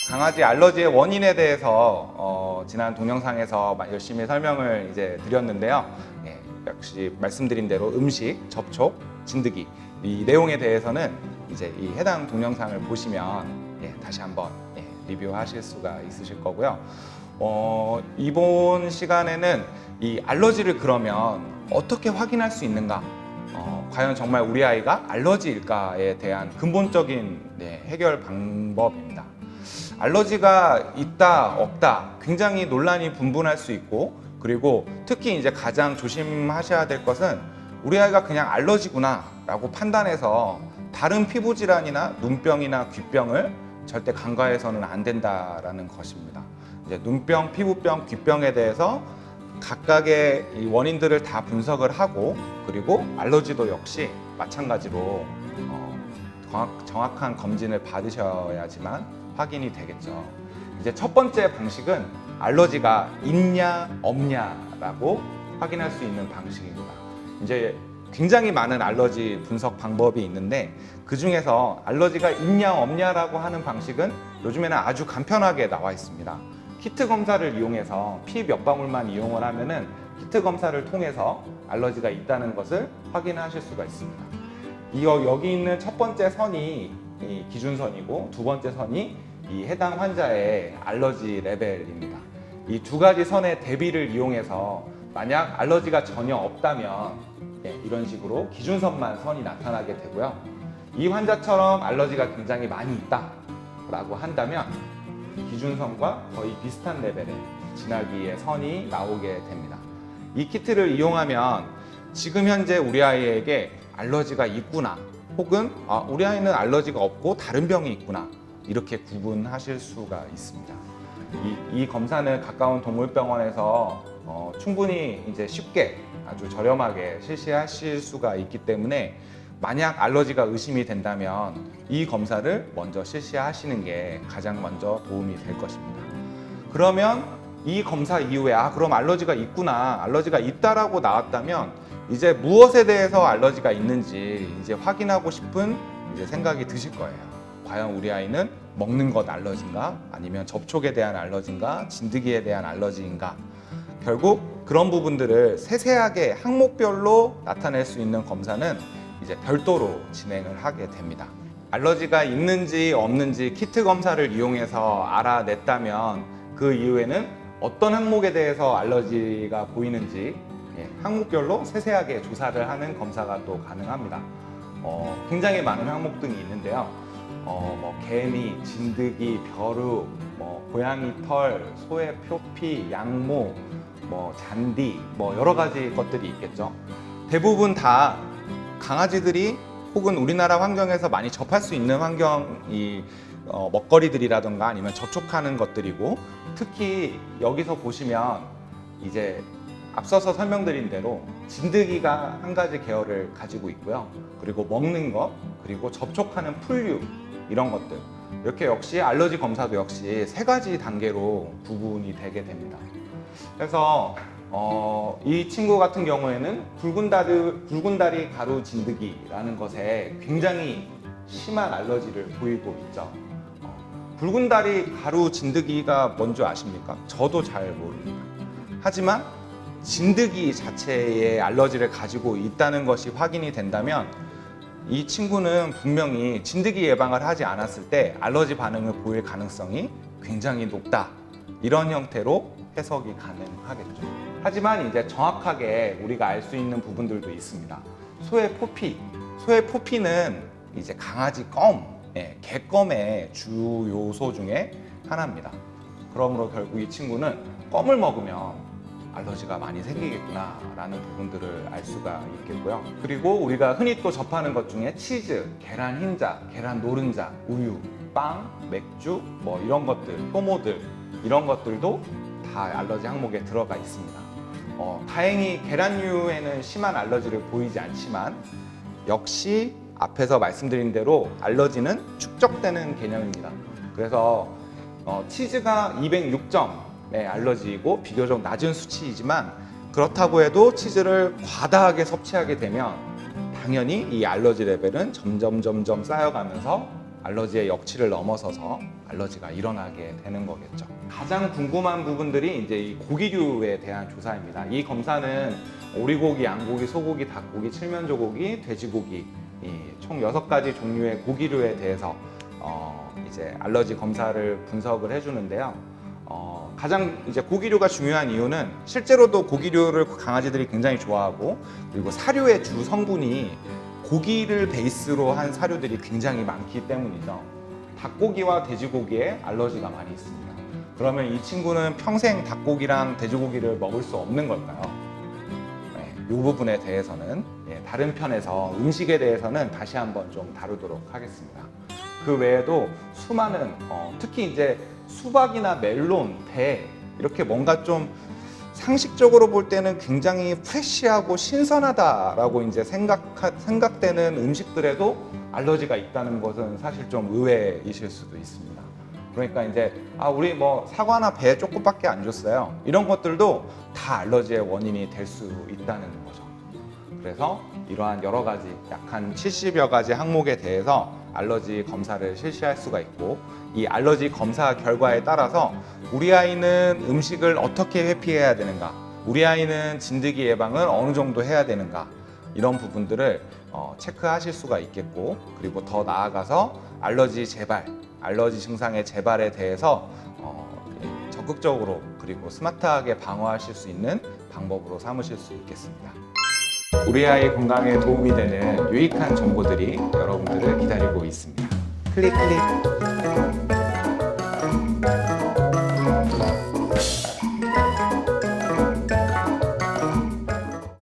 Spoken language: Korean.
강아지 알러지의 원인에 대해서 지난 동영상에서 열심히 설명을 이제 드렸는데요. 예, 역시 말씀드린 대로 음식, 접촉, 진드기 이 내용에 대해서는 이제 이 해당 동영상을 보시면 다시 한번 리뷰하실 수가 있으실 거고요. 이번 시간에는 이 알러지를 그러면 어떻게 확인할 수 있는가? 과연 정말 우리 아이가 알러지일까에 대한 근본적인 해결 방법입니다. 알러지가 있다 없다 굉장히 논란이 분분할 수 있고, 그리고 특히 이제 가장 조심하셔야 될 것은 우리 아이가 그냥 알러지구나 라고 판단해서 다른 피부 질환이나 눈병이나 귀병을 절대 간과해서는 안 된다라는 것입니다. 이제 눈병, 피부병, 귀병에 대해서 각각의 이 원인들을 다 분석을 하고, 그리고 알러지도 역시 마찬가지로 정확한 검진을 받으셔야지만 확인이 되겠죠. 이제 첫 번째 방식은 알러지가 있냐 없냐라고 확인할 수 있는 방식입니다. 이제 굉장히 많은 알러지 분석 방법이 있는데, 그 중에서 알러지가 있냐 없냐라고 하는 방식은 요즘에는 아주 간편하게 나와 있습니다. 키트 검사를 이용해서 피 몇 방울만 이용을 하면은 키트 검사를 통해서 알러지가 있다는 것을 확인하실 수가 있습니다. 여기 있는 첫 번째 선이 이 기준선이고, 두 번째 선이 이 해당 환자의 알러지 레벨입니다. 이 두 가지 선의 대비를 이용해서 만약 알러지가 전혀 없다면 이런 식으로 기준선만 선이 나타나게 되고요. 이 환자처럼 알러지가 굉장히 많이 있다라고 한다면 기준선과 거의 비슷한 레벨의 진하기의 선이 나오게 됩니다. 이 키트를 이용하면 지금 현재 우리 아이에게 알러지가 있구나, 혹은 우리 아이는 알러지가 없고 다른 병이 있구나, 이렇게 구분하실 수가 있습니다. 이 검사는 가까운 동물병원에서 충분히 이제 쉽게 아주 저렴하게 실시하실 수가 있기 때문에, 만약 알러지가 의심이 된다면 이 검사를 먼저 실시하시는 게 가장 먼저 도움이 될 것입니다. 그러면 이 검사 이후에 그럼 알러지가 있구나, 알러지가 있다라고 나왔다면 이제 무엇에 대해서 알러지가 있는지 이제 확인하고 싶은 이제 생각이 드실 거예요. 과연 우리 아이는 먹는 것 알러지인가, 아니면 접촉에 대한 알러지인가, 진드기에 대한 알러지인가. 결국 그런 부분들을 세세하게 항목별로 나타낼 수 있는 검사는 이제 별도로 진행을 하게 됩니다. 알러지가 있는지 없는지 키트 검사를 이용해서 알아냈다면 그 이후에는 어떤 항목에 대해서 알러지가 보이는지 항목별로 세세하게 조사를 하는 검사가 또 가능합니다. 굉장히 많은 항목들이 있는데요. 개미, 진드기, 벼룩, 고양이 털, 소의 표피, 양모, 잔디, 여러 가지 것들이 있겠죠. 대부분 다 강아지들이 혹은 우리나라 환경에서 많이 접할 수 있는 환경이 먹거리들이라던가 아니면 접촉하는 것들이고, 특히 여기서 보시면 이제 앞서서 설명드린 대로 진드기가 한 가지 계열을 가지고 있고요. 그리고 먹는 것, 그리고 접촉하는 풀류, 이런 것들, 이렇게 역시 알러지 검사도 역시 세 가지 단계로 구분이 되게 됩니다. 그래서 이 친구 같은 경우에는 붉은다리 가루 진드기라는 것에 굉장히 심한 알러지를 보이고 있죠. 붉은다리 가루 진드기가 뭔지 아십니까? 저도 잘 모릅니다. 하지만 진드기 자체의 알러지를 가지고 있다는 것이 확인이 된다면 이 친구는 분명히 진드기 예방을 하지 않았을 때 알러지 반응을 보일 가능성이 굉장히 높다, 이런 형태로 해석이 가능하겠죠. 하지만 이제 정확하게 우리가 알 수 있는 부분들도 있습니다. 소의 포피는 이제 강아지 껌, 개껌의 주 요소 중에 하나입니다. 그러므로 결국 이 친구는 껌을 먹으면 알러지가 많이 생기겠구나 라는 부분들을 알 수가 있겠고요. 그리고 우리가 흔히 또 접하는 것 중에 치즈, 계란 흰자, 계란 노른자, 우유, 빵, 맥주, 이런 것들, 효모들, 이런 것들도 다 알러지 항목에 들어가 있습니다. 다행히 계란류에는 심한 알러지를 보이지 않지만, 역시 앞에서 말씀드린 대로 알러지는 축적되는 개념입니다. 그래서 치즈가 206점의 알러지이고 비교적 낮은 수치이지만, 그렇다고 해도 치즈를 과다하게 섭취하게 되면 당연히 이 알러지 레벨은 점점 쌓여가면서 알러지의 역치를 넘어서서 알러지가 일어나게 되는 거겠죠. 가장 궁금한 부분들이 이제 이 고기류에 대한 조사입니다. 이 검사는 오리고기, 양고기, 소고기, 닭고기, 칠면조고기, 돼지고기 이 총 6가지 종류의 고기류에 대해서 이제 알러지 검사를 분석을 해주는데요. 가장 이제 고기류가 중요한 이유는 실제로도 고기류를 강아지들이 굉장히 좋아하고, 그리고 사료의 주 성분이 고기를 베이스로 한 사료들이 굉장히 많기 때문이죠. 닭고기와 돼지고기에 알러지가 많이 있습니다. 그러면 이 친구는 평생 닭고기랑 돼지고기를 먹을 수 없는 걸까요? 네, 이 부분에 대해서는 다른 편에서 음식에 대해서는 다시 한번 좀 다루도록 하겠습니다. 그 외에도 수많은 특히 이제 수박이나 멜론, 배 이렇게 뭔가 좀 상식적으로 볼 때는 굉장히 프레시하고 신선하다라고 이제 생각되는 음식들에도 알러지가 있다는 것은 사실 좀 의외이실 수도 있습니다. 그러니까 이제 우리 뭐 사과나 배 조금밖에 안 줬어요. 이런 것들도 다 알러지의 원인이 될 수 있다는 거죠. 그래서 이러한 여러 가지 약 한 70여 가지 항목에 대해서 알러지 검사를 실시할 수가 있고, 이 알러지 검사 결과에 따라서 우리 아이는 음식을 어떻게 회피해야 되는가, 우리 아이는 진드기 예방을 어느 정도 해야 되는가, 이런 부분들을 체크하실 수가 있겠고, 그리고 더 나아가서 알러지 재발, 알러지 증상의 재발에 대해서 적극적으로 그리고 스마트하게 방어하실 수 있는 방법으로 삼으실 수 있겠습니다. 우리 아이 건강에 도움이 되는 유익한 정보들이 여러분들을 기다리고 있습니다. 클릭 클릭.